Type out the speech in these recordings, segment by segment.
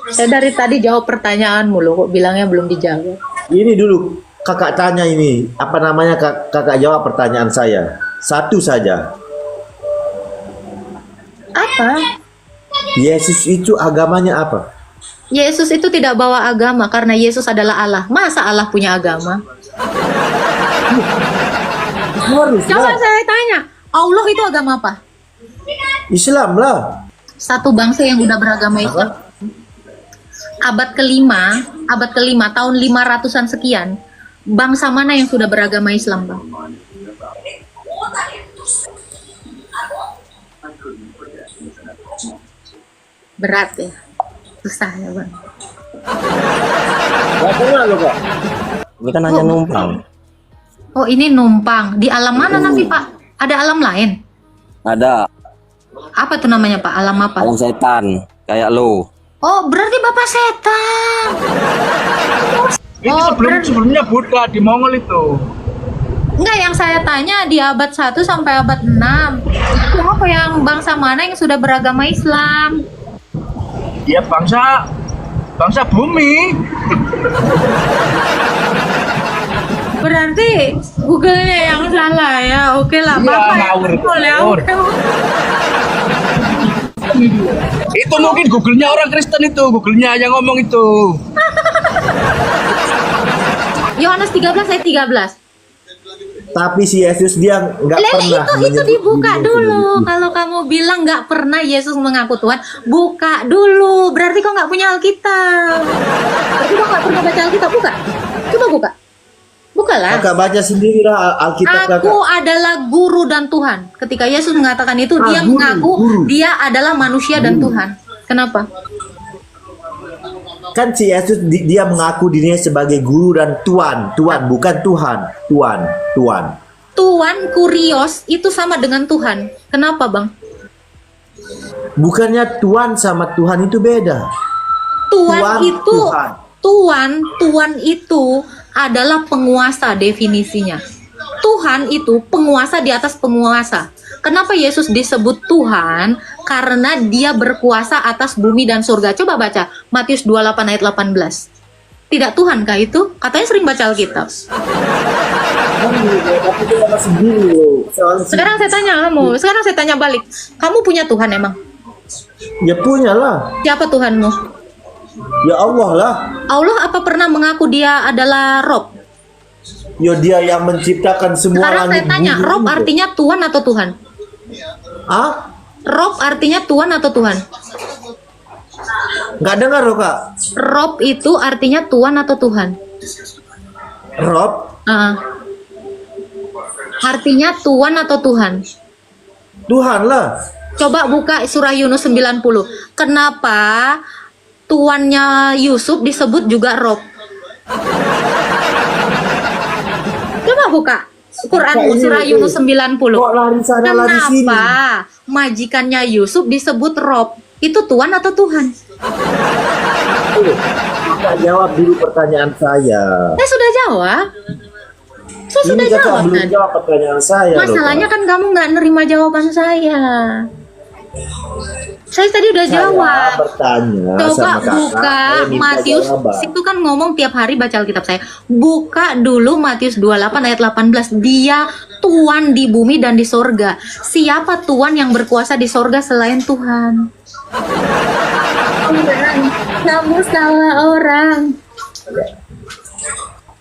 Saya dari tadi jawab pertanyaanmu loh, kok bilangnya belum dijawab. Ini dulu kakak tanya ini, apa namanya kakak jawab pertanyaan saya. Satu saja. Apa? Yesus itu agamanya apa? Yesus itu tidak bawa agama karena Yesus adalah Allah. Masa Allah punya agama? Harus Coba lah. saya tanya, Allah itu agama apa? Islam lah. Satu bangsa yang udah beragama Islam. Apa? Abad kelima, tahun 500-an sekian. Bangsa mana yang sudah beragama Islam, Bang? Berat ya, susah ya, Bang. Gak kenal lo kak. Ini kan hanya numpang. Oh, ini numpang. Di alam mana nanti, Pak? Ada alam lain? Ada Apa tuh namanya, Pak? Alam apa? alam setan kayak lo. Oh, berarti Bapak setan. Itu Oh, sebelumnya Buddha di Mongol itu. Enggak, yang saya tanya di abad 1 sampai abad 6. Itu apa yang bangsa mana yang sudah beragama Islam? Ya bangsa bumi. Berarti Google-nya yang salah ya. Oke lah, Iya, Bapak yang ngawur, betul ya. ngawur. Oke. Itu mungkin Google-nya orang Kristen itu, Google-nya yang ngomong itu. Yohanes 13 ayat 13. Tapi si Yesus dia nggak Lele, pernah itu menyebut dibuka dirinya dulu. sebagai Tuhan. Kalau kamu bilang nggak pernah Yesus mengaku Tuhan, buka dulu. Berarti kau nggak punya Alkitab. Berarti kau nggak pernah baca Alkitab. Buka. Coba buka. Bukalah. Kakak baca sendiri lah Alkitab kakak. Aku adalah guru dan Tuhan. Ketika Yesus mengatakan itu, dia Guru, mengaku guru. dia adalah manusia dan Tuhan. Kenapa? Kan si Yesus dia mengaku dirinya sebagai guru dan Tuhan. Tuhan bukan Tuhan. Tuhan. Tuhan kurios itu sama dengan Tuhan. Kenapa, Bang? Bukannya Tuhan sama Tuhan itu beda. Tuhan itu Tuhan. Tuhan itu adalah penguasa definisinya. Tuhan itu penguasa di atas penguasa. Kenapa Yesus disebut Tuhan? Karena dia berkuasa atas bumi dan surga. Coba baca Matius 28 ayat 18. Tidak Tuhankah itu? Katanya sering baca Alkitab. Tapi dia masih gini loh. Sekarang saya tanya kamu, sekarang saya tanya balik. Kamu punya Tuhan emang? Ya punya lah. Siapa Tuhanmu? Ya Allah lah. Allah apa pernah mengaku dia adalah Rob? Ya dia yang menciptakan semua Sekarang saya langit tanya, bumi Rob itu. artinya Tuhan atau Tuhan? Ah? Rob artinya Tuhan atau Tuhan? Nggak dengar loh kak. Rob itu artinya Tuhan atau Tuhan? Rob? Artinya Tuhan atau Tuhan? Tuhan lah. Coba buka surah Yunus 90. Kenapa tuannya Yusuf disebut juga Rob? Coba buka Quranmu surah Yunus 90. Kok lari sana lari sini? Kenapa majikannya Yusuf disebut Rob? Itu Tuhan atau Tuhan? Kakak jawab dulu pertanyaan saya. Saya sudah jawab. Saya Ini sudah kakak jawab belum tadi. jawab pertanyaan saya loh, Masalahnya Kak. kan kamu nggak nerima jawaban saya. Saya tadi udah Saya jawab. bertanya Coba sama kakak. buka saya minta Matius. jawaban. Situ kan ngomong tiap hari baca Alkitab saya. Buka dulu Matius 28 ayat 18. Dia Tuhan di bumi dan di sorga. Siapa Tuhan yang berkuasa di sorga selain Tuhan? Orang. Kamu salah orang.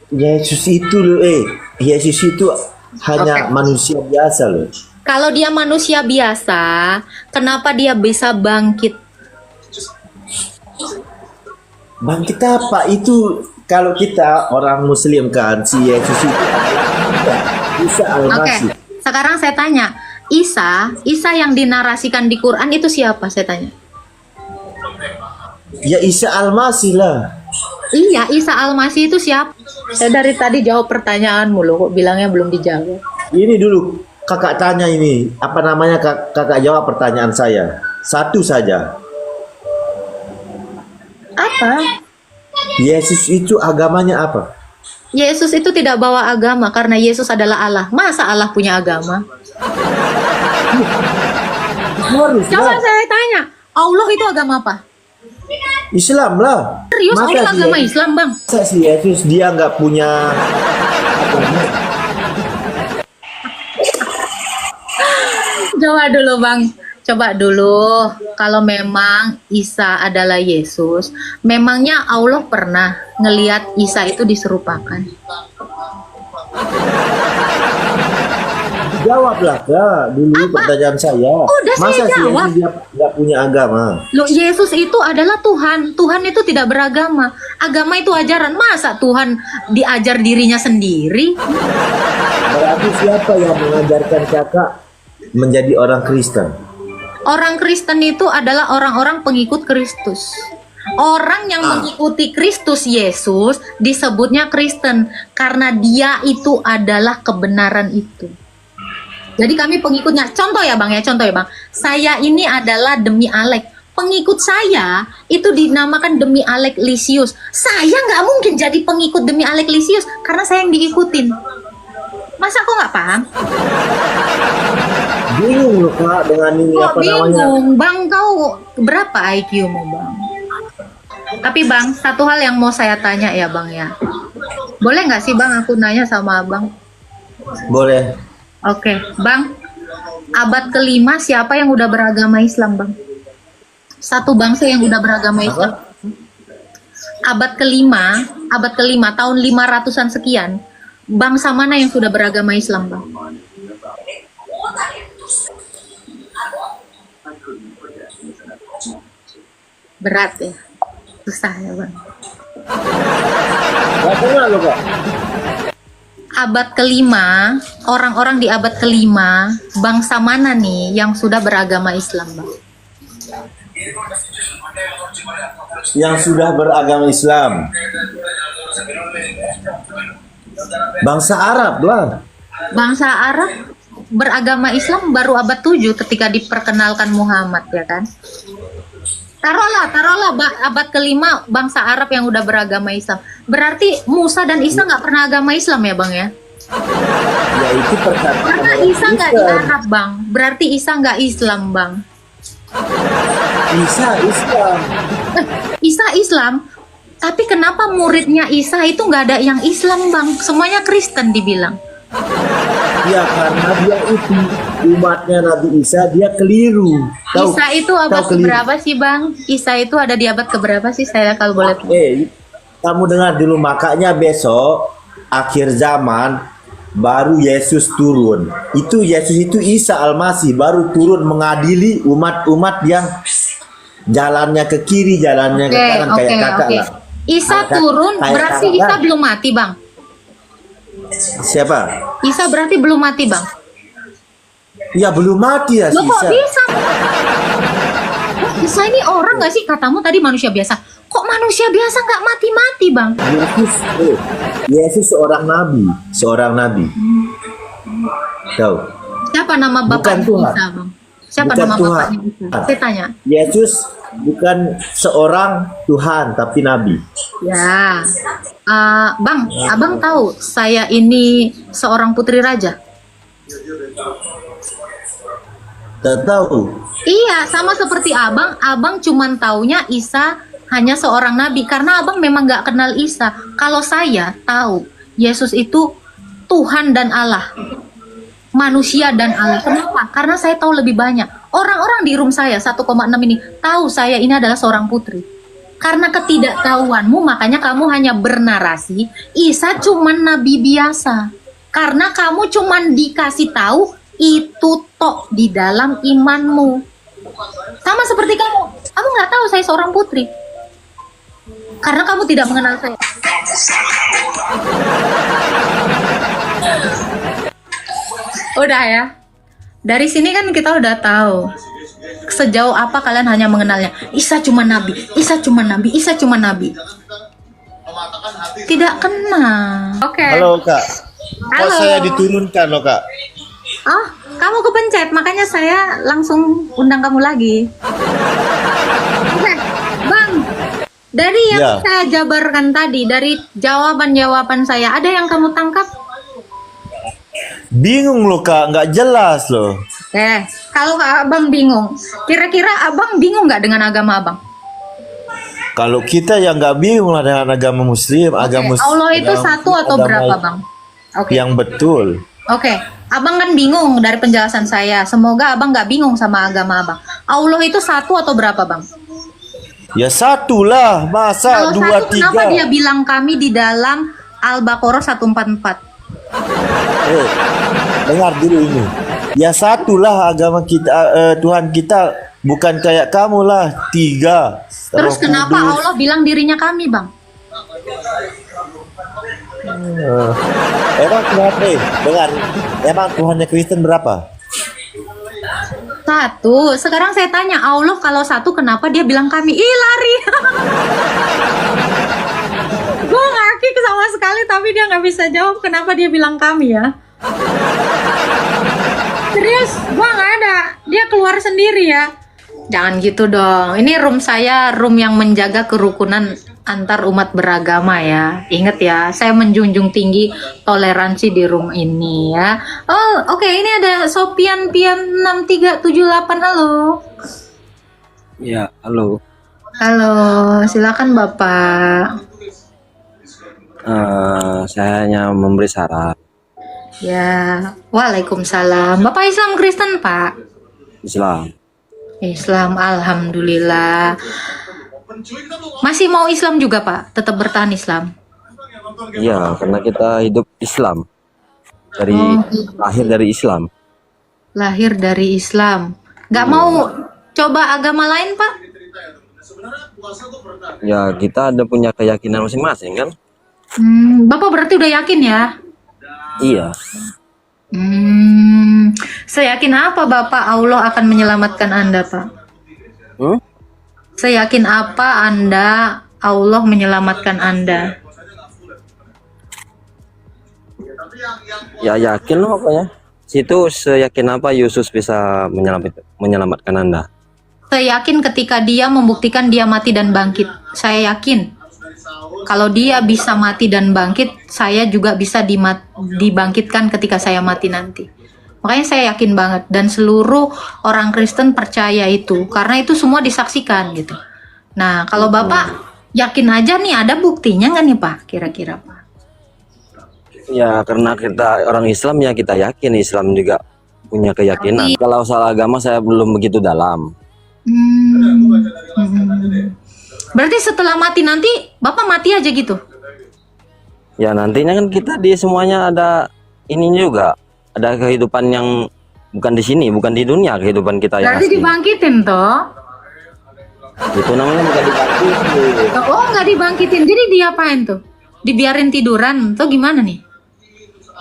Yesus itu loh, Yesus itu hanya Oke. manusia biasa loh. Kalau dia manusia biasa, kenapa dia bisa bangkit? Bangkit apa itu? Kalau kita orang Muslim kan, si Yesus itu bisa Oke, Al-Masih. sekarang saya tanya, Isa yang dinarasikan di Quran itu siapa? Saya tanya. Ya Isa Al-Masih lah. Iya, Isa Al-Masih itu siapa? Saya dari tadi jawab pertanyaanmu loh, kok bilangnya belum dijawab. Ini dulu kakak tanya ini, apa namanya kakak jawab pertanyaan saya. Satu saja. Apa? Yesus itu agamanya apa? Yesus itu tidak bawa agama karena Yesus adalah Allah. Masa Allah punya agama? Harus Coba lah. saya tanya, Allah itu agama apa? Islam lah. Serius, Masa Allah sih agama Yesus- Islam, Bang? Masa si Yesus dia nggak punya agama? Coba dulu, Bang. Coba dulu. Kalau memang Isa adalah Yesus, memangnya Allah pernah ngelihat Isa itu diserupakan? Jawablah Kak dulu pertanyaan saya. Udah saya Masa si jawab. Yesus dia nggak punya agama? Loh, Yesus itu adalah Tuhan. Tuhan itu tidak beragama. Agama itu ajaran. Masa Tuhan diajar dirinya sendiri? Berarti siapa yang mengajarkan kakak menjadi orang Kristen? Orang Kristen itu adalah orang-orang pengikut Kristus. Orang yang mengikuti Kristus Yesus disebutnya Kristen karena dia itu adalah kebenaran itu. Jadi kami pengikutnya. Contoh ya Bang ya, contoh ya Bang. Saya ini adalah demi Alek. Pengikut saya itu dinamakan demi Alek Lisius. Saya nggak mungkin jadi pengikut demi Alek Lisius karena saya yang diikutin. Masa kok nggak paham? Bingung loh Kak dengan ini Kok apa namanya? bingung? Bang, kau berapa IQ-mu Bang? Tapi Bang, satu hal yang mau saya tanya ya Bang ya. Boleh nggak sih Bang aku nanya sama Abang? Boleh. Oke, Bang. Abad kelima siapa yang udah beragama Islam, Bang? Satu bangsa yang udah beragama Islam. Abad kelima tahun 500-an sekian. Bangsa mana yang sudah beragama Islam, Bang? Berat ya. Susah ya, Bang. Gak kenal loh Kak. Abad kelima, orang-orang di abad kelima, bangsa mana nih yang sudah beragama Islam, Bang? Yang sudah beragama Islam. Bangsa Arab lah. Bangsa Arab beragama Islam baru abad 7 ketika diperkenalkan Muhammad, ya kan? Taruhlah abad kelima bangsa Arab yang udah beragama Islam. Berarti Musa dan Isa nggak pernah agama Islam ya Bang ya? Ya itu perkataan Karena orang Isa nggak di Kristen. Arab Bang. Berarti Isa nggak Islam Bang. Isa Islam. Isa Islam. Tapi kenapa muridnya Isa itu nggak ada yang Islam Bang? Semuanya Kristen dibilang. Ya karena dia itu umatnya Nabi Isa, dia keliru. Isa itu abad tahu keliru. keberapa sih Bang? Isa itu ada di abad keberapa sih saya kalau boleh tahu? Kamu dengar dulu, makanya besok akhir zaman baru Yesus turun. Itu Yesus itu Isa Al-Masih baru turun mengadili umat-umat yang jalannya ke kiri, jalannya ke kanan kayak kakak lah. Isa Kayak- turun kayak berarti kakak Isa lah. belum mati Bang. Siapa? Isa berarti belum mati Bang. Ya belum mati ya si Loh kok Isa. bisa? Isa ini orang nggak sih? Katamu tadi manusia biasa. Kok manusia biasa nggak mati-mati Bang? Yesus seorang nabi. Tahu? Siapa nama Bukan bapaknya Tuhan. Isa Bang? Siapa Bukan nama Tuhan. bapaknya Isa? Saya tanya. Yesus bukan seorang Tuhan tapi nabi. Ya, Bang, Abang tahu saya ini seorang putri raja. Tak tahu. Iya, sama seperti Abang cuman taunya Isa hanya seorang nabi karena Abang memang nggak kenal Isa. Kalau saya tahu Yesus itu Tuhan dan Allah, manusia dan Allah. Kenapa? Karena saya tahu lebih banyak. Orang-orang di room saya 1,6 ini tahu saya ini adalah seorang putri. Karena ketidaktahuanmu, makanya kamu hanya bernarasi Isa cuman nabi biasa. Karena kamu cuman dikasih tahu itu tok di dalam imanmu. Sama seperti kamu nggak tahu saya seorang putri. Karena kamu tidak mengenal saya. Udah ya. Dari sini kan kita udah tahu sejauh apa kalian hanya mengenalnya. Isa cuma nabi, Isa cuma nabi, Isa cuma nabi. Tidak kenal. Oke. Halo Kak. Halo. Kok saya diturunkan loh Kak? Oh, kamu kepencet, makanya saya langsung undang kamu lagi. Oke, Bang. Dari yang Ya. saya jabarkan tadi, dari jawaban-jawaban saya, ada yang kamu tangkap? Bingung loh Kak, nggak jelas loh. Kalau Abang bingung, kira-kira Abang bingung nggak dengan agama Abang? Kalau kita yang nggak bingung lah dengan agama Muslim, agama Allah itu agama- satu atau agama berapa, Bang? Oke. Yang betul. Oke, abang kan bingung dari penjelasan saya. Semoga abang nggak bingung sama agama abang. Allah itu satu atau berapa, Bang? Ya satu lah, masa Kalau dua satu, kenapa tiga. dia bilang kami di dalam Al-Baqarah 144? Dengar dulu ini. Ya satu lah agama kita, Tuhan kita bukan kayak kamu lah, tiga. Terus Roh kenapa Kudus. Allah bilang dirinya kami, Bang? Emang kenapa? Dengar, emang Tuhannya Kristen berapa? Satu. Sekarang saya tanya, Allah kalau satu kenapa dia bilang kami? Ih, lari. Gue ngaki sama sekali tapi dia nggak bisa jawab kenapa dia bilang kami ya. Serius, gue nggak ada. Dia keluar sendiri ya. Jangan gitu dong. Ini room saya, room yang menjaga kerukunan antar umat beragama ya. Ingat ya, saya menjunjung tinggi toleransi di room ini ya. Oh, oke, ini ada Sopian Pian 6378. Halo. Ya, halo. Halo, silakan Bapak. Saya hanya memberi saran. Ya, waalaikumsalam. Bapak Islam Kristen, Pak? Islam. Islam, alhamdulillah. Masih mau Islam juga, Pak? Tetap bertahan Islam? Iya, karena kita hidup Islam. Dari lahir dari Islam. Lahir dari Islam. Nggak mau coba agama lain, Pak? Ya, kita ada punya keyakinan masing-masing kan? Bapak berarti udah yakin ya? Iya. Seyakin apa Bapak Allah akan menyelamatkan Anda, Pak? Seyakin apa Anda Allah menyelamatkan Anda? Ya yakin loh pokoknya. Situ seyakin apa Yesus bisa menyelamatkan Anda? Saya yakin ketika dia membuktikan dia mati dan bangkit. Saya yakin kalau dia bisa mati dan bangkit, saya juga bisa dibangkitkan ketika saya mati nanti. Makanya saya yakin banget dan seluruh orang Kristen percaya itu karena itu semua disaksikan gitu. Nah, kalau Bapak yakin aja nih ada buktinya nggak nih Pak? Kira-kira Pak? Ya karena kita orang Islam ya kita yakin Islam juga punya keyakinan. Kalau soal agama saya belum begitu dalam. Berarti setelah mati nanti Bapak mati aja gitu? Ya nantinya kan kita di semuanya ada ini juga, ada kehidupan yang bukan di sini, bukan di dunia kehidupan kita yang Berarti asli. dibangkitin toh? Itu namanya bukan dibangkitin. Oh nggak dibangkitin, jadi diapain tuh? Dibiarin tiduran atau gimana nih?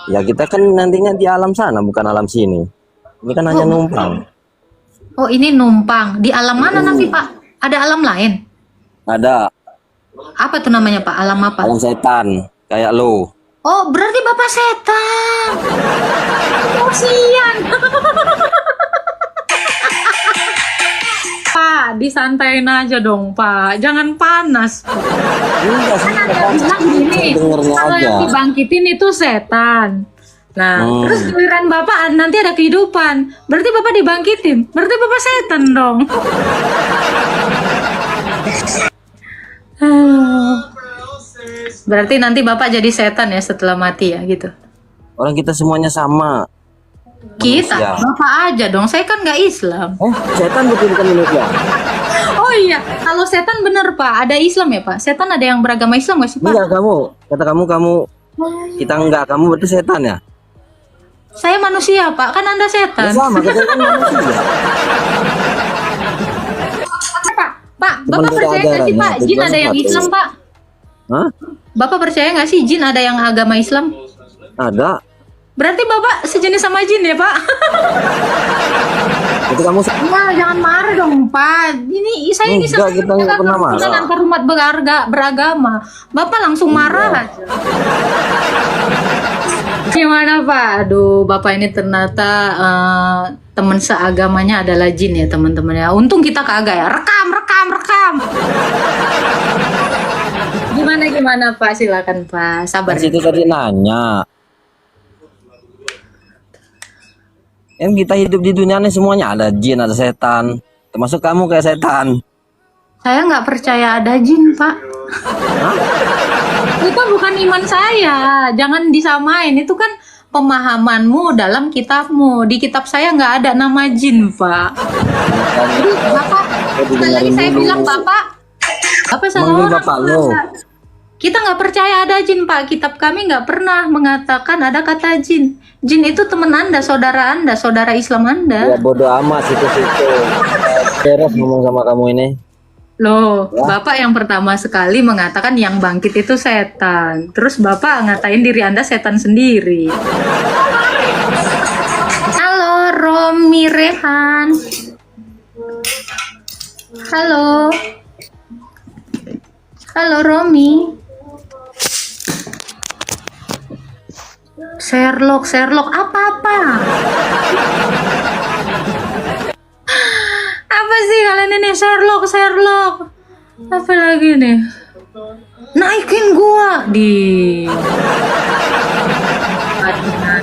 Ya kita kan nantinya di alam sana, bukan alam sini. Ini kan hanya numpang. Oh ini numpang, di alam mana nanti Pak? Ada alam lain? Ada Apa tuh namanya Pak? Alam apa? alam setan, kayak lo. Oh berarti Bapak setan. Kasian. Pak, disantain aja dong Pak, jangan panas. Enggak sih, Kan ada bilang gini, dengernya kalau aja. yang dibangkitin itu setan. Nah, terus giliran Bapak nanti ada kehidupan. Berarti Bapak dibangkitin. Berarti Bapak setan dong. Berarti nanti Bapak jadi setan ya setelah mati ya gitu. Orang kita semuanya sama. Kita, Manusia. Bapak aja dong. Saya kan nggak Islam. Setan betul bukan manusia. Oh iya, kalau setan bener Pak. Ada Islam ya Pak? Setan ada yang beragama Islam nggak sih Pak? Enggak kamu, kata kamu kita enggak, kamu berarti setan ya? Saya manusia Pak, kan Anda Ya setan. sama, kita kan manusia. Pak, Cuman Bapak beda percaya nggak sih ajarannya, Pak? Jin tujuan ada yang satu. Islam Pak? Hah? Bapak percaya nggak sih jin ada yang agama Islam? Ada. Berarti Bapak sejenis sama jin ya Pak? Itu kamu Wah, jangan marah dong Pak. Ini saya ini Enggak, kita nggak pernah marah. antar umat beragama. Bapak langsung marah aja. Gimana Pak? Aduh, Bapak ini ternyata teman seagamanya adalah jin ya teman-teman ya. Untung kita kagak ya. Rekam. Gimana Pak? Silakan Pak. Sabar. Situ tadi nanya. Yang kita hidup di dunia ini semuanya ada jin, ada setan. Termasuk kamu kayak setan. Saya nggak percaya ada jin, Pak. Itu bukan iman saya. Jangan disamain. Itu kan pemahamanmu dalam kitabmu. Di kitab saya nggak ada nama jin, Pak. Jadi, Bapak, sekali lagi saya bilang, Bapak salah Manggil orang. bapak lo. Kita nggak percaya ada jin, Pak. Kitab kami nggak pernah mengatakan ada kata jin. Jin itu teman Anda, saudara Islam Anda. Ya bodoh amat situ-situ. Terus ngomong sama kamu ini. Loh, Bapak yang pertama sekali mengatakan yang bangkit itu setan. Terus Bapak ngatain diri Anda setan sendiri. Halo, Romi Rehan. Halo. Halo, Romi. Sherlock, apa-apa? Apa sih kalian ini Sherlock? Apa lagi nih? Naikin gua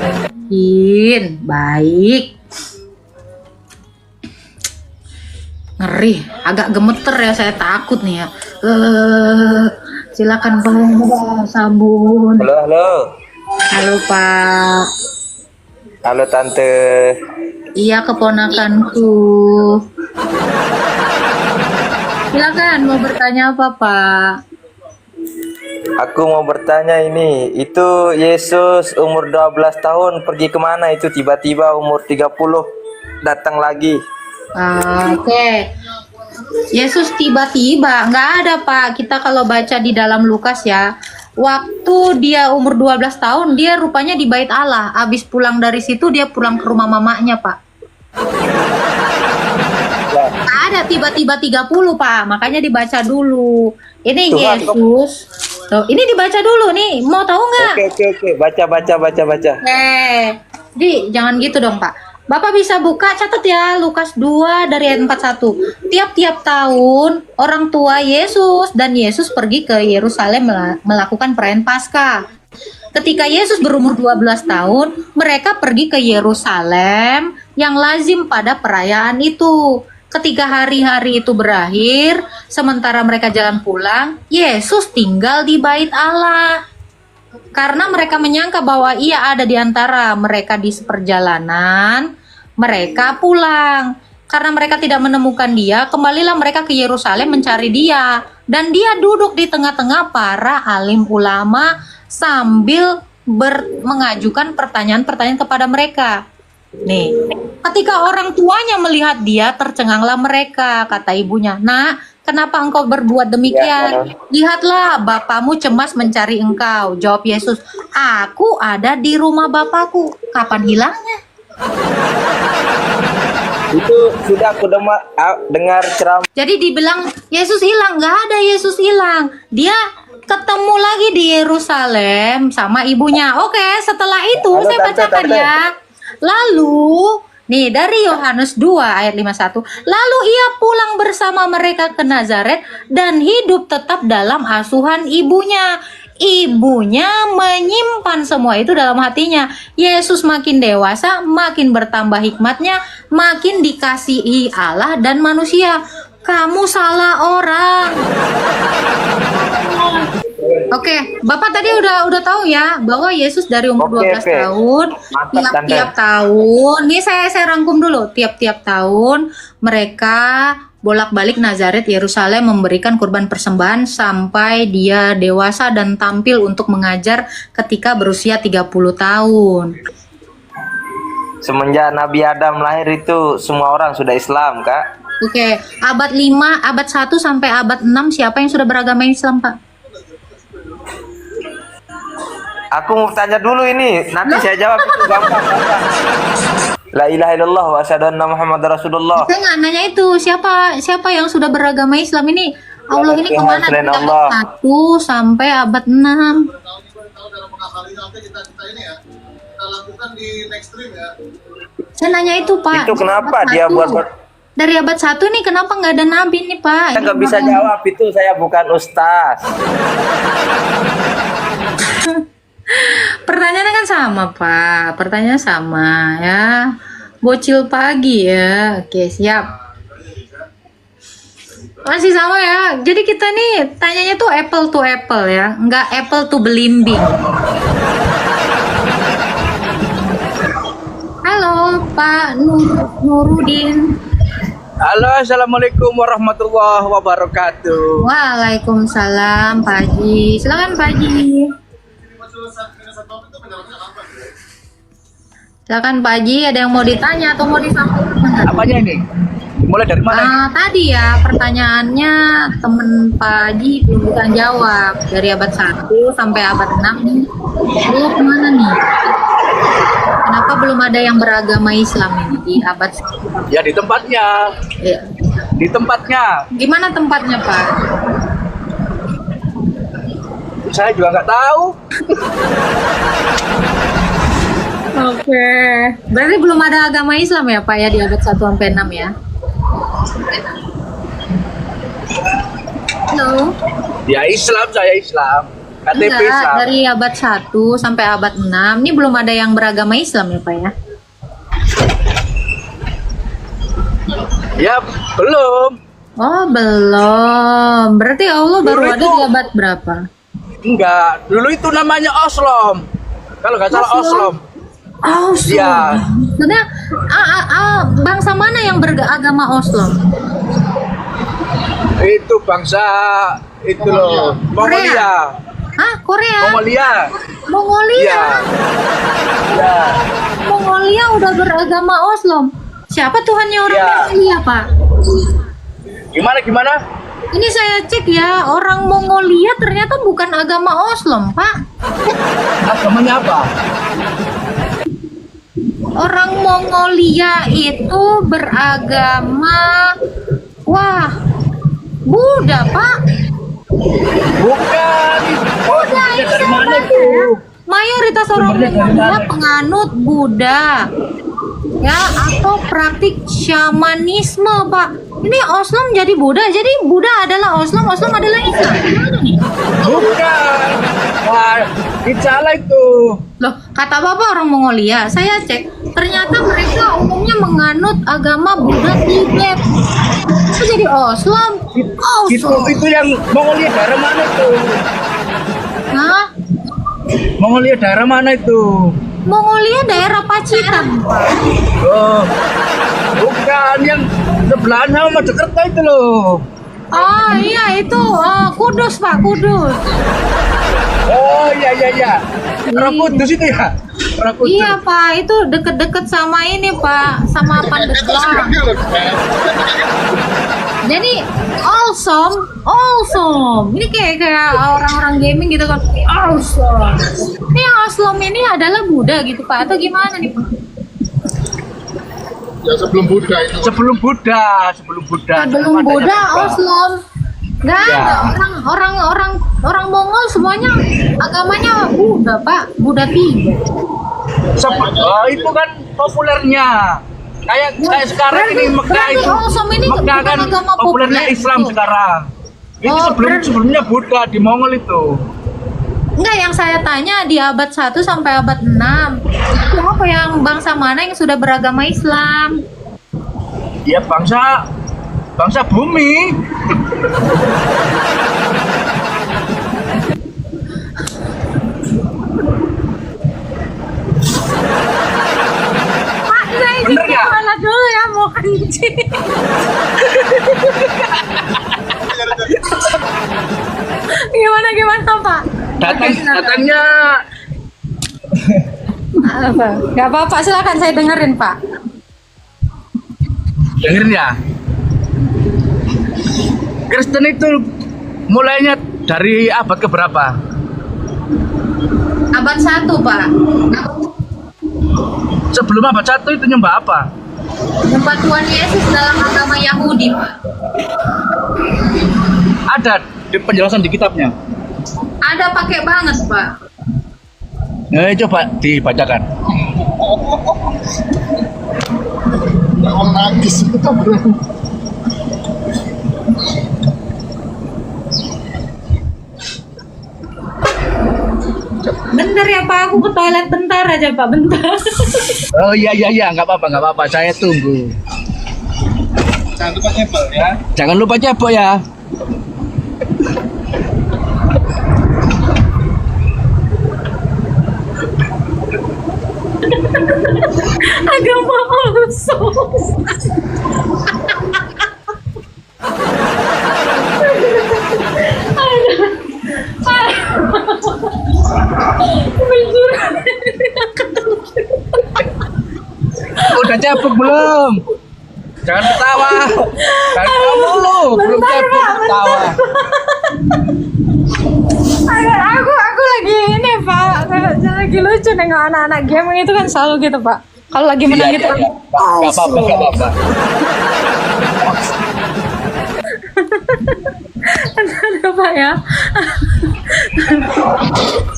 naikin, baik. Ngeri, agak gemeter ya, saya takut nih ya. Silakan bawa sabun. Halo. Halo Pak. Halo Tante. Iya keponakanku. Silakan mau bertanya apa Pak? Aku mau bertanya ini, itu Yesus umur 12 tahun pergi kemana itu tiba-tiba umur 30 datang lagi? Oke. Yesus tiba-tiba nggak ada Pak. Kita kalau baca di dalam Lukas ya, waktu dia umur 12 tahun dia rupanya di Bait Allah. Habis pulang dari situ dia pulang ke rumah mamanya Pak. Nggak ada tiba-tiba 30 Pak. Makanya dibaca dulu. Ini Tuhan, Yesus. Tuh, ini dibaca dulu nih. Mau tahu nggak? Oke. Baca. Di jangan gitu dong Pak. Bapak bisa buka, catat ya, Lukas 2 dari ayat 41. Tiap-tiap tahun orang tua Yesus dan Yesus pergi ke Yerusalem melakukan perayaan Paskah. Ketika Yesus berumur 12 tahun, mereka pergi ke Yerusalem yang lazim pada perayaan itu. Ketika hari-hari itu berakhir, sementara mereka jalan pulang, Yesus tinggal di Bait Allah. Karena mereka menyangka bahwa ia ada di antara mereka di seperjalanan, mereka pulang. Karena mereka tidak menemukan dia, kembalilah mereka ke Yerusalem mencari dia. Dan dia duduk di tengah-tengah para alim ulama sambil mengajukan pertanyaan-pertanyaan kepada mereka. Nih, ketika orang tuanya melihat dia, tercenganglah mereka, kata ibunya. Nah, kenapa engkau berbuat demikian? Lihatlah, bapakmu cemas mencari engkau. Jawab Yesus, aku ada di rumah bapakku. Kapan hilangnya? Itu sudah aku dengar ceramah. Jadi dibilang Yesus hilang, nggak ada Yesus hilang. Dia ketemu lagi di Yerusalem sama ibunya. Oke, setelah itu Halo, saya bacakan Tante. ya. Lalu, nih dari Yohanes 2 ayat 51. Lalu ia pulang bersama mereka ke Nazaret dan hidup tetap dalam asuhan ibunya. Ibunya menyimpan semua itu dalam hatinya. Yesus makin dewasa, makin bertambah hikmatnya, makin dikasihi Allah dan manusia. Kamu salah orang. Oke, Bapak tadi udah tahu ya bahwa Yesus dari umur 12 Oke. tahun, Mantap, tiap-tiap Tante. tahun, nih saya rangkum dulu, tiap-tiap tahun mereka bolak-balik Nazaret Yerusalem memberikan kurban persembahan sampai dia dewasa dan tampil untuk mengajar ketika berusia 30 tahun. Semenjak Nabi Adam lahir itu semua orang sudah Islam, Kak. Oke, abad 5, abad 1 sampai abad 6 siapa yang sudah beragama Islam, Pak? Aku mau tanya dulu ini, nanti saya jawab itu gampang. La ilaha illallah wa asyhadu anna Muhammadar Rasulullah. Saya nggak nanya itu siapa yang sudah beragama Islam ini. Allah ini Tuhan kemana? selain Dari Allah. abad 1 sampai abad 6. Saya nanya itu Pak. Itu kenapa Abad dia 1. buat Dari abad 1 nih kenapa nggak ada nabi nih Pak? saya nggak bisa jawab itu, saya bukan ustaz. Pertanyaannya kan sama Pak. Pertanyaan sama ya. Bocil pagi ya. Oke siap. Masih sama ya. Jadi kita nih tanyanya tuh apple to apple ya, nggak apple to belimbing. Halo Pak Nurudin. Halo, assalamualaikum warahmatullahi wabarakatuh. Waalaikumsalam Pak Haji. Silakan Pak Haji. Silakan Pak Haji, ada yang mau ditanya atau mau disampaikan? Apanya ini? Mulai dari mana? Tadi ya pertanyaannya temen Pak Haji belum bisa jawab, dari abad 1 sampai abad 6 nih. Lalu kemana nih? Kenapa belum ada yang beragama Islam ini di abad 1? Ya di tempatnya. Ya. Di tempatnya. Gimana tempatnya Pak? Saya juga nggak tahu. Oke. Berarti belum ada agama Islam ya Pak ya di abad 1 sampai 6 ya? Halo? Ya Islam, saya Islam. KTP Enggak, Islam. dari abad 1 sampai abad 6 ini belum ada yang beragama Islam ya Pak ya? Ya belum. Oh belum. Berarti Allah baru Dulu ada itu- di abad berapa? Enggak. Dulu itu namanya Oslom. Kalau nggak salah Oslom. Oh, Oslom. Iya. Sebenarnya bangsa mana yang beragama Oslom? Itu bangsa itu loh. Mongolia. Hah? Korea? Mongolia. Mongolia? Iya. Ya. Mongolia udah beragama Oslom. Siapa Tuhannya orang Iya. Mongolia Pak? Gimana? Ini saya cek ya, orang Mongolia ternyata bukan agama Oslom Pak. Agamanya apa? Orang Mongolia itu beragama, Buddha Pak. Bukan. Oh, Buddha dari itu mana Pak, itu? ya. Mayoritas orang Sumbernya dari Mongolia mana? penganut Buddha. Ya, atau praktik syamanisme Pak. Ini Oslom jadi Buddha, jadi Buddha adalah Oslom, Oslom adalah Islam. Gimana nih? Bukan. Wah, salah itu. Loh, kata Bapak orang Mongolia, saya cek, ternyata mereka umumnya menganut agama Buddha Tibet. Itu jadi Oslom. Itu yang Mongolia daerah mana itu? Hah? Mongolia daerah mana itu? Mongolia daerah Pacitan. Oh, bukan yang sebelahnya sama Jakarta itu loh. Oh iya itu Kudus Pak, Kudus. Oh iya. Orang Kudus itu ya? Orang Kudus. Iya Pak, itu deket-deket sama ini Pak, sama Pandeglang. Jadi awesome. Ini kayak orang-orang gaming gitu kan. Awesome. Ini yang Oslom ini adalah Buddha gitu Pak, atau gimana nih Pak? Ya sebelum Buddha itu. Sebelum Buddha. Belum Buddha, Oslom. Nggak Ya. ada orang Mongol semuanya agamanya Buddha Pak, Buddha Tibet. Oh, itu kan populernya. Kayak sekarang ini Mekah berarti itu. Oslom ini Mekah bukan kan agama populernya populer Islam gitu. sekarang. Itu Oh, berarti- sebelumnya Buddha di Mongol itu. Enggak, yang saya tanya di abad 1 sampai abad 6. Itu apa yang bangsa mana yang sudah beragama Islam? Ya bangsa bumi. Pak, saya Bener cuci nggak? kepala dulu ya, mau kencing. Gimana Pak? Datangnya Apa? Gak apa-apa, silakan saya dengerin Pak. dengerin ya. Kristen itu mulainya dari abad keberapa? Abad 1 Pak. Sebelum abad 1 itu nyembah apa? Nyembah Tuhan Yesus dalam agama Yahudi Pak. Ada di penjelasan di kitabnya. Ada pakai banget Pak. Nah, coba dibacakan. Orang nangis itu bro. Bentar ya Pak, aku ke toilet bentar aja Pak, bentar. Oh iya, nggak apa-apa. Saya tunggu. Jangan lupa cebol ya. Jangan lupa cebok ya. Agama khusus. Udah cebok belum? Jangan ketawa. Jangan ketawa dulu. Belum cebok ketawa. Aku lagi ini Pak, lagi lucu nengok anak-anak game itu kan selalu gitu Pak. Kalau lagi menang gitu. Gak apa-apa, gak apa-apa. Ada Pak ya.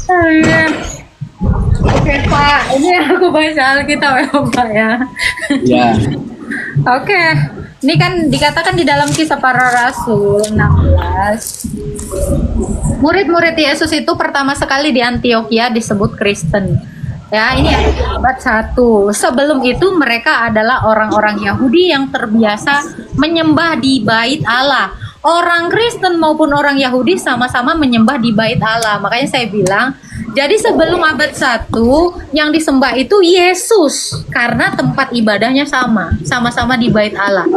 Iya. Oke Pak, ini aku baca Alkitab ya Pak ya. Ya. Oke, ini kan dikatakan di dalam Kisah Para Rasul 16. Murid-murid Yesus itu pertama sekali di Antioquia disebut Kristen. Ya, ini abad 1. Sebelum itu mereka adalah orang-orang Yahudi yang terbiasa menyembah di bait Allah. Orang Kristen maupun orang Yahudi sama-sama menyembah di bait Allah. Makanya saya bilang, jadi sebelum abad 1 yang disembah itu Yesus karena tempat ibadahnya sama-sama di bait Allah.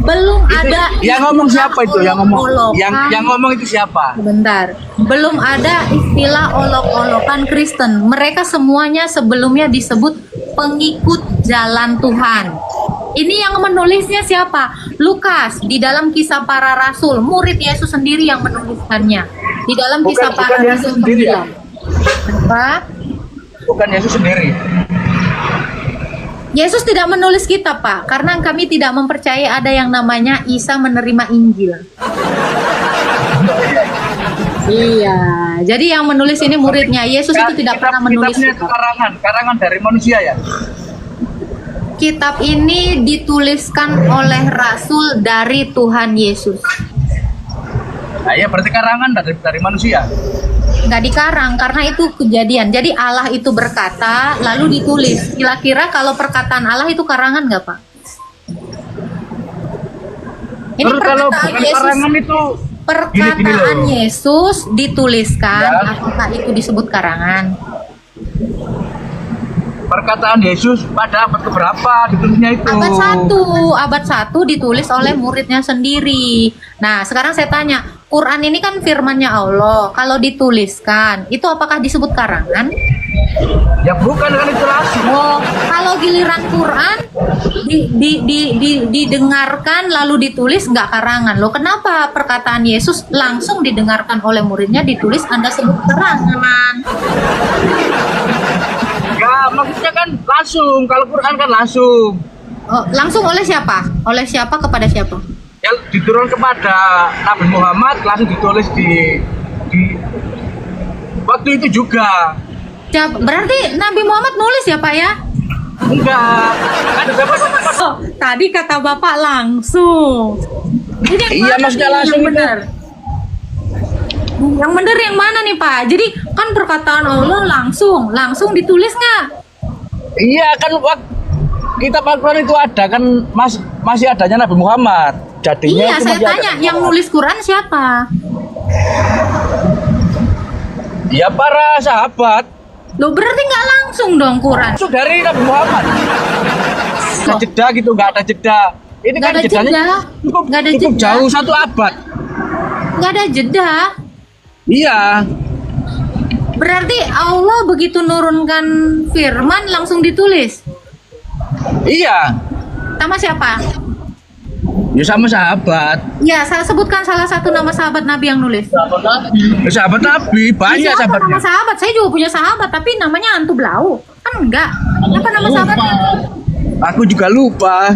Belum ada Yang ngomong siapa itu? Yang ngomong? olok-olokan. Yang ngomong itu siapa? Sebentar, belum ada istilah olok-olokan Kristen. Mereka semuanya sebelumnya disebut pengikut jalan Tuhan. Ini yang menulisnya siapa? Lukas di dalam Kisah Para Rasul, murid Yesus sendiri yang menuliskannya. Di dalam Kisah Para bukan Yesus Rasul sendiri ya? 9. Apa? Bukan Yesus sendiri. Yesus tidak menulis kitab, Pak, karena kami tidak mempercayai ada yang namanya Isa menerima Injil. Iya, jadi yang menulis ini muridnya. Yesus itu tidak pernah menulis Kitabnya itu kitab. karangan dari manusia ya. Kitab ini dituliskan oleh Rasul dari Tuhan Yesus. Nah, ya berarti karangan dari manusia. Nggak dikarang, karena itu kejadian. Jadi Allah itu berkata, lalu ditulis. Kira-kira kalau perkataan Allah itu karangan nggak, Pak? Ini Terus kalau perkataan bukan Yesus. karangan itu Perkataan loh. Yesus dituliskan, Ya. apakah itu disebut karangan? perkataan Yesus pada abad keberapa ditulisnya itu? Abad 1 ditulis oleh muridnya sendiri. Nah, sekarang saya tanya, Quran ini kan firman-Nya Allah. Kalau dituliskan, itu apakah disebut karangan? Ya bukan kan itu langsung. Oh, kalau giliran Quran didengarkan lalu ditulis nggak karangan. Loh, kenapa perkataan Yesus langsung didengarkan oleh muridnya ditulis Anda sebut karangan? Ya maksudnya kan langsung. Kalau Quran kan langsung. Oh, langsung oleh siapa? Oleh siapa kepada siapa? Ya diturun kepada Nabi Muhammad langsung ditulis di waktu itu juga. Berarti Nabi Muhammad nulis ya Pak ya? Enggak. Ada berapa? Oh, tadi kata Bapak langsung. Ini yang Iya, mana maksudnya nih langsung yang itu. benar? Yang benar yang mana nih Pak? Jadi kan perkataan Allah langsung ditulis nggak? Iya kan kitab Al-Quran itu ada kan masih adanya Nabi Muhammad. Jadinya Iya, itu saya masih ada tanya Nabi yang Muhammad. nulis Quran siapa? Ya para sahabat. Loh, berarti nggak langsung dong Quran? Langsung dari Nabi Muhammad. Ada jeda gitu, nggak ada jeda. Ini Nggak kan ada jedanya jeda. cukup, Nggak ada cukup jeda. jauh 1 abad. Nggak ada jeda. Iya. Berarti Allah begitu nurunkan firman langsung ditulis. Iya. Sama siapa? Ya sama sahabat. Ya, saya sebutkan salah satu nama sahabat Nabi yang nulis. Ya, sahabat Nabi, banyak Siapa sahabatnya. nama sahabat? Saya juga punya sahabat, tapi namanya Antu Blau. Kan enggak. Apa nama sahabatnya? Aku juga lupa.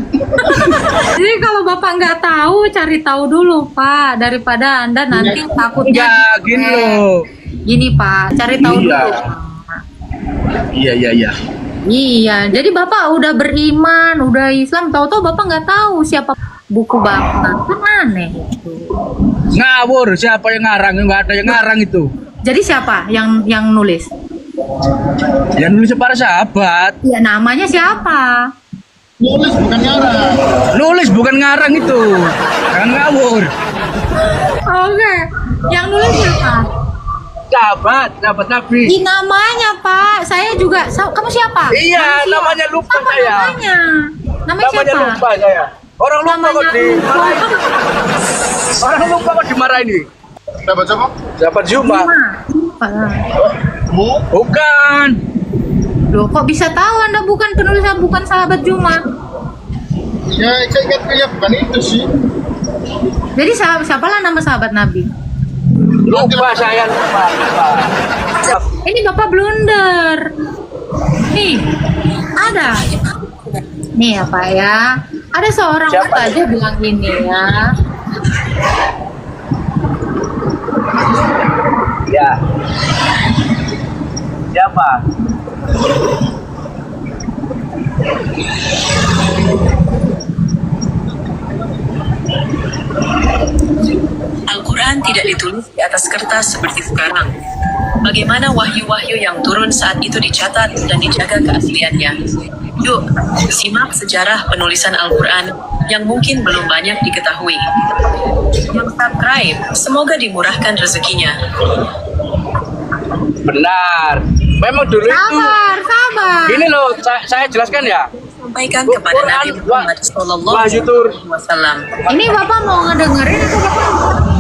Jadi kalau Bapak nggak tahu, cari tahu dulu, Pak. Daripada Anda nanti takutnya. Enggak, gini loh. Gini, Pak. Cari tahu Iya. dulu. Iya. Iya, jadi Bapak udah beriman, udah Islam, tahu-tahu Bapak nggak tahu siapa buku Bapak. Kan aneh itu. Ngawur, siapa yang ngarang? Enggak ada yang ngarang itu. Jadi siapa yang nulis? Yang nulis para sahabat. Ya, namanya siapa? Nulis bukan ngarang. Nulis bukan ngarang itu. Jangan ngawur. Oke. Yang nulis siapa? Sahabat Nabi. Di namanya, Pak. Saya juga. Kamu siapa? Iya, Manusia. namanya lupa Apa saya. namanya? Namanya Namanya siapa? lupa saya. Orang lupa kok Namanya dimarahin. Orang lupa kok dimarahin ini. Dapat siapa? Sahabat Zuma. Lupa. Mu? Bukan. Loh, kok bisa tahu Anda bukan penulis, bukan sahabat Juma? Ya, saya ingat ya bukan itu sih. Jadi siapalah nama sahabat Nabi? Lupa saya lupa. Ini Bapak blunder. Nih, ada. Nih ya Pak ya. Ada seorang Siapa? ustazah bilang gini ya. Ya. Siapa? Al-Quran tidak ditulis di atas kertas seperti sekarang. Bagaimana wahyu-wahyu yang turun saat itu dicatat dan dijaga keasliannya? Yuk, simak sejarah penulisan Al-Quran yang mungkin belum banyak diketahui. Yang subscribe, semoga dimurahkan rezekinya. Benar. Memang dulu itu. Sabar. Ini loh, saya jelaskan ya. Sampaikan kepada Nabi Muhammad Wahyu turun. SAW. Ini Bapak mau ngedengerin atau Bapak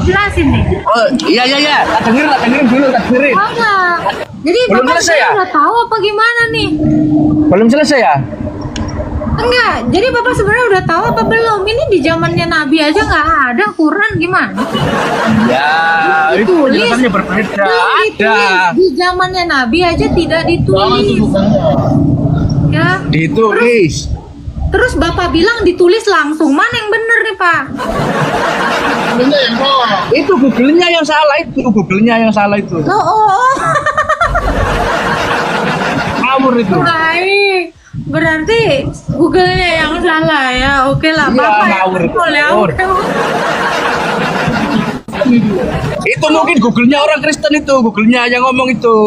jelasin nih? Oh, iya. Tak dengerin dulu. Oh, enggak. Jadi Belum Bapak selesai ya? udah tahu apa gimana nih? Belum selesai ya? Enggak. Jadi Bapak sebenarnya udah tahu apa belum? Ini di zamannya Nabi aja nggak ada Quran gimana? Ya, itu Ditulis. penjelasannya berbeda. Belum Ada. ditulis. Di zamannya Nabi aja tidak Salah itu ditulis. bukannya. Ya. Ditulis. Terus Bapak bilang ditulis langsung. Mana yang bener nih Pak? Sebenarnya yang salah. Itu Google-nya yang salah itu. Google-nya yang salah itu. Oh. Ngawur itu. Baik. Berarti Google-nya yang salah ya. Oke lah. Iya, Bapak yang ngawur itu, betul ya. ngawur. Oke. Itu mungkin Google-nya orang Kristen itu. Google-nya yang ngomong itu.